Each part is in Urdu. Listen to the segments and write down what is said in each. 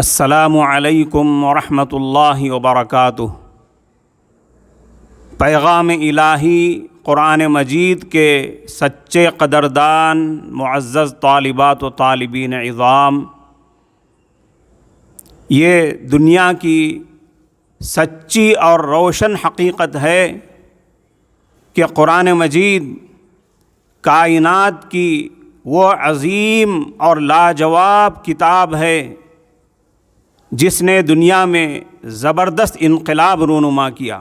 السلام علیکم ورحمۃ اللہ وبرکاتہ۔ پیغام الہی قرآن مجید کے سچے قدردان معزز طالبات و طالبین عظام، یہ دنیا کی سچی اور روشن حقیقت ہے کہ قرآن مجید کائنات کی وہ عظیم اور لاجواب کتاب ہے جس نے دنیا میں زبردست انقلاب رونما کیا،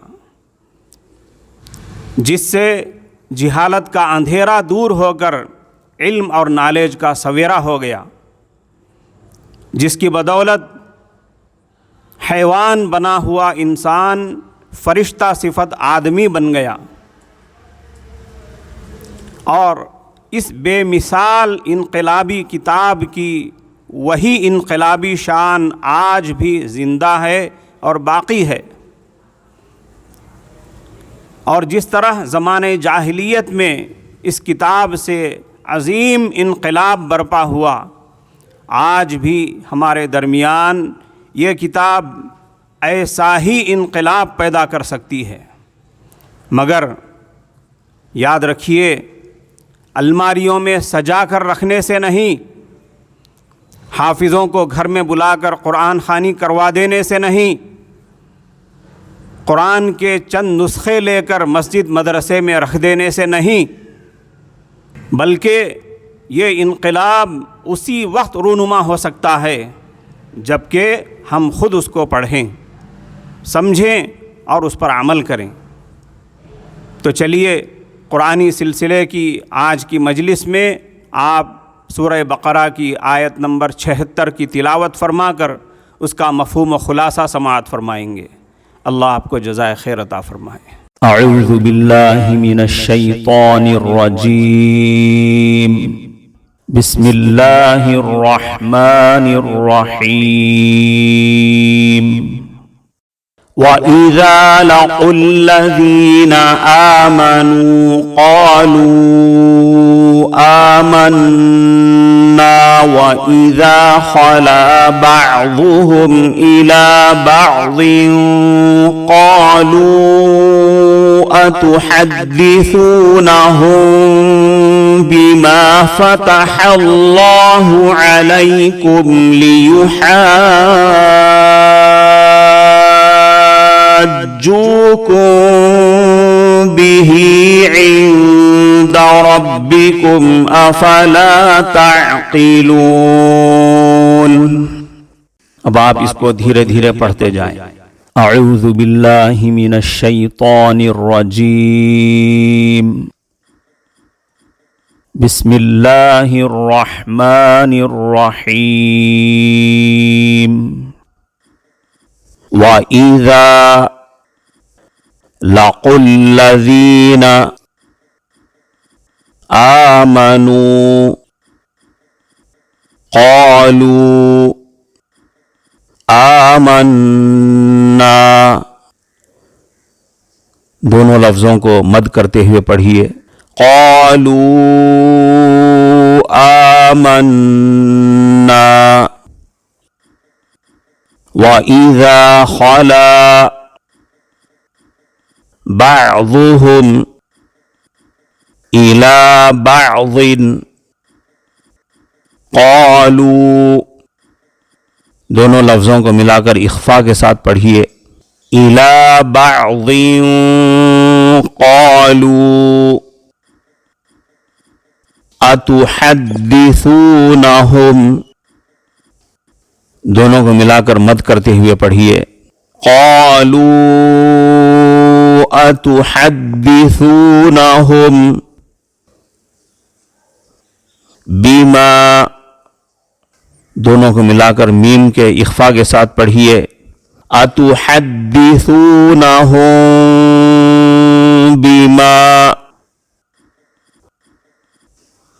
جس سے جہالت کا اندھیرا دور ہو کر علم اور نالج کا سویرا ہو گیا، جس کی بدولت حیوان بنا ہوا انسان فرشتہ صفت آدمی بن گیا، اور اس بے مثال انقلابی کتاب کی وہی انقلابی شان آج بھی زندہ ہے اور باقی ہے۔ اور جس طرح زمانے جاہلیت میں اس کتاب سے عظیم انقلاب برپا ہوا، آج بھی ہمارے درمیان یہ کتاب ایسا ہی انقلاب پیدا کر سکتی ہے، مگر یاد رکھیے، الماریوں میں سجا کر رکھنے سے نہیں، حافظوں کو گھر میں بلا کر قرآن خوانی کروا دینے سے نہیں، قرآن کے چند نسخے لے کر مسجد مدرسے میں رکھ دینے سے نہیں، بلکہ یہ انقلاب اسی وقت رونما ہو سکتا ہے جب کہ ہم خود اس کو پڑھیں، سمجھیں اور اس پر عمل کریں۔ تو چلیے قرآنی سلسلے کی آج کی مجلس میں آپ سورہ بقرہ کی آیت نمبر 76 کی تلاوت فرما کر اس کا مفہوم و خلاصہ سماعت فرمائیں گے۔ اللہ آپ کو جزائے خیر عطا فرمائے۔ اعوذ باللہ من الشیطان الرجیم، بسم اللہ الرحمن الرحیم۔ وَإِذَا لَقُوا الَّذِينَ آمَنُوا قَالُوا آمَنَّا وَإِذَا خَلَا بَعْضُهُمْ إِلَى بَعْضٍ قَالُوا أَتُحَدِّثُونَهُم بِمَا فَتَحَ اللَّهُ عَلَيْكُمْ لِيُحَاجُّوكُم بِهِ عِندَ رَبِّكُمْ أَفَلَا تَعْقِلُونَ۔ اب آپ اس کو دھیرے دھیرے پڑھتے جائیں۔ اعوذ باللہ من الشیطان الرجیم، بسم اللہ الرحمن الرحیم۔ وَإِذَا لَقُوا الَّذِينَ آمَنُوا قَالُوا آمَنَّا، دونوں لفظوں کو مد کرتے ہوئے پڑھیے۔ قَالُوا آمَنَّا وَإِذَا خَلَا بَعْضُهُمْ إِلَى بَعْضٍ قَالُوا، دونوں لفظوں کو ملا کر اخفا کے ساتھ پڑھیے۔ إِلَى بَعْضٍ قَالُوا أَتُحَدِّثُونَهُمْ، دونوں کو ملا کر مد کرتے ہوئے پڑھیے۔ قَالُوا أَتُحَدِّثُونَهُم بِمَا، دونوں کو ملا کر میم کے اخفا کے ساتھ پڑھیے۔ أَتُحَدِّثُونَهُم بِمَا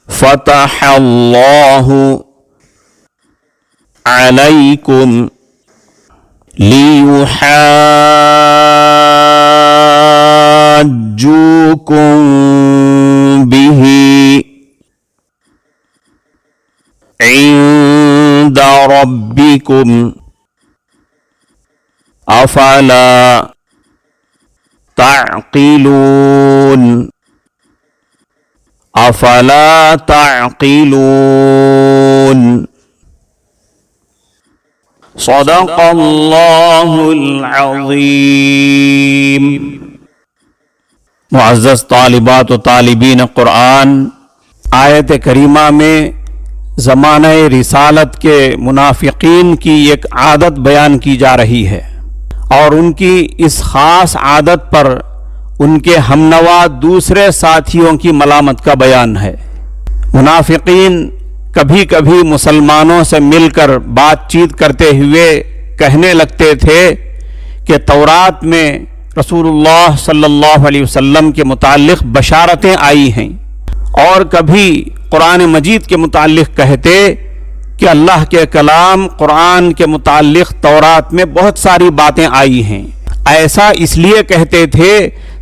فَتَحَ اللَّهُ عَلَيْكُمْ لِيُحَاجُّوكُم بِهِ عِندَ رَبِّكُمْ افلا تعقلون افلا تعقلون صدق اللہ العظیم۔ معزز طالبات و طالبین قرآن، آیت کریمہ میں زمانہ رسالت کے منافقین کی ایک عادت بیان کی جا رہی ہے، اور ان کی اس خاص عادت پر ان کے ہمنوا دوسرے ساتھیوں کی ملامت کا بیان ہے۔ منافقین کبھی کبھی مسلمانوں سے مل کر بات چیت کرتے ہوئے کہنے لگتے تھے کہ تورات میں رسول اللہ صلی اللہ علیہ وسلم کے متعلق بشارتیں آئی ہیں، اور کبھی قرآن مجید کے متعلق کہتے کہ اللہ کے کلام قرآن کے متعلق تورات میں بہت ساری باتیں آئی ہیں۔ ایسا اس لیے کہتے تھے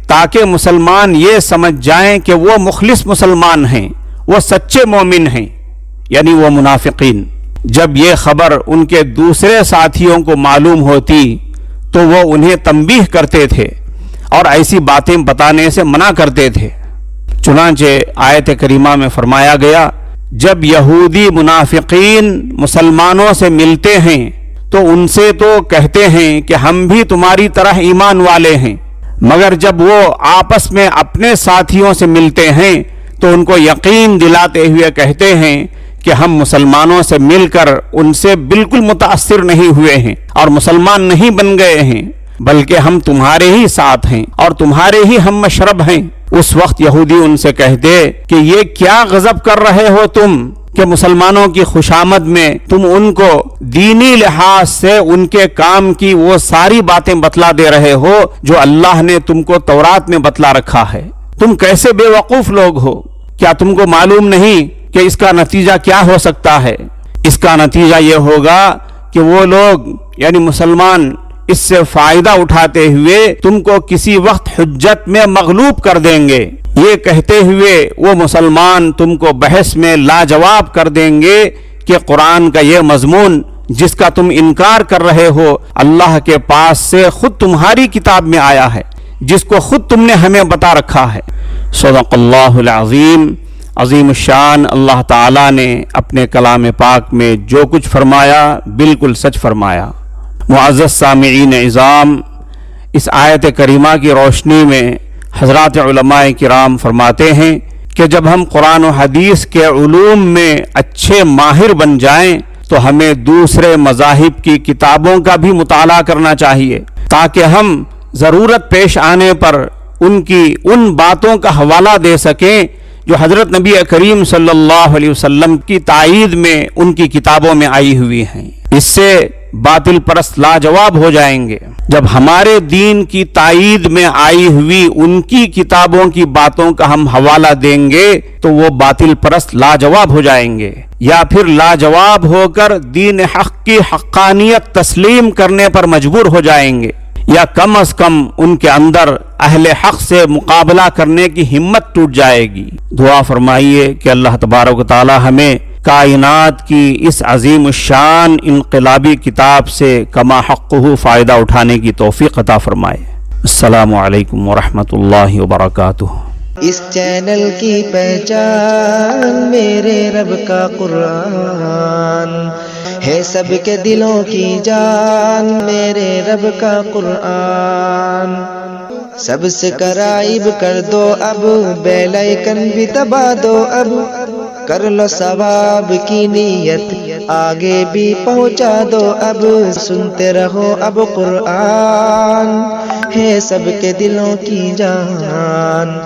تاکہ مسلمان یہ سمجھ جائیں کہ وہ مخلص مسلمان ہیں، وہ سچے مومن ہیں، یعنی وہ منافقین۔ جب یہ خبر ان کے دوسرے ساتھیوں کو معلوم ہوتی تو وہ انہیں تنبیہ کرتے تھے اور ایسی باتیں بتانے سے منع کرتے تھے۔ چنانچہ آیت کریمہ میں فرمایا گیا، جب یہودی منافقین مسلمانوں سے ملتے ہیں تو ان سے تو کہتے ہیں کہ ہم بھی تمہاری طرح ایمان والے ہیں، مگر جب وہ آپس میں اپنے ساتھیوں سے ملتے ہیں تو ان کو یقین دلاتے ہوئے کہتے ہیں کہ ہم مسلمانوں سے مل کر ان سے بالکل متاثر نہیں ہوئے ہیں اور مسلمان نہیں بن گئے ہیں، بلکہ ہم تمہارے ہی ساتھ ہیں اور تمہارے ہی ہم مشرب ہیں۔ اس وقت یہودی ان سے کہتے کہ یہ کیا غضب کر رہے ہو تم کہ مسلمانوں کی خوشامد میں تم ان کو دینی لحاظ سے ان کے کام کی وہ ساری باتیں بتلا دے رہے ہو جو اللہ نے تم کو تورات میں بتلا رکھا ہے۔ تم کیسے بے وقوف لوگ ہو؟ کیا تم کو معلوم نہیں کہ اس کا نتیجہ کیا ہو سکتا ہے؟ اس کا نتیجہ یہ ہوگا کہ وہ لوگ یعنی مسلمان اس سے فائدہ اٹھاتے ہوئے تم کو کسی وقت حجت میں مغلوب کر دیں گے۔ یہ کہتے ہوئے وہ مسلمان تم کو بحث میں لاجواب کر دیں گے کہ قرآن کا یہ مضمون جس کا تم انکار کر رہے ہو اللہ کے پاس سے خود تمہاری کتاب میں آیا ہے، جس کو خود تم نے ہمیں بتا رکھا ہے۔ صدق اللہ العظیم۔ عظیم الشان اللہ تعالیٰ نے اپنے کلام پاک میں جو کچھ فرمایا بالکل سچ فرمایا۔ معزز سامعین اعظام، اس آیت کریمہ کی روشنی میں حضرات علماء کرام فرماتے ہیں کہ جب ہم قرآن و حدیث کے علوم میں اچھے ماہر بن جائیں تو ہمیں دوسرے مذاہب کی کتابوں کا بھی مطالعہ کرنا چاہیے، تاکہ ہم ضرورت پیش آنے پر ان کی ان باتوں کا حوالہ دے سکیں جو حضرت نبی کریم صلی اللہ علیہ وسلم کی تائید میں ان کی کتابوں میں آئی ہوئی ہیں۔ اس سے باطل پرست لاجواب ہو جائیں گے۔ جب ہمارے دین کی تائید میں آئی ہوئی ان کی کتابوں کی باتوں کا ہم حوالہ دیں گے تو وہ باطل پرست لاجواب ہو جائیں گے، یا پھر لاجواب ہو کر دین حق کی حقانیت تسلیم کرنے پر مجبور ہو جائیں گے، یا کم از کم ان کے اندر اہل حق سے مقابلہ کرنے کی ہمت ٹوٹ جائے گی۔ دعا فرمائیے کہ اللہ تبارک و تعالی ہمیں کائنات کی اس عظیم الشان انقلابی کتاب سے کما حقہ فائدہ اٹھانے کی توفیق عطا فرمائے۔ السلام علیکم ورحمۃ اللہ وبرکاتہ۔ اس چینل کی پہچان میرے رب کا قرآن ہے، سب کے دلوں کی جان میرے رب کا قرآن۔ سبسکرائب کر دو اب، بیل آئیکن بھی دبا دو اب، کر لو ثواب کی نیت آگے بھی پہنچا دو اب، سنتے رہو اب قرآن ہے سب کے دلوں کی جان۔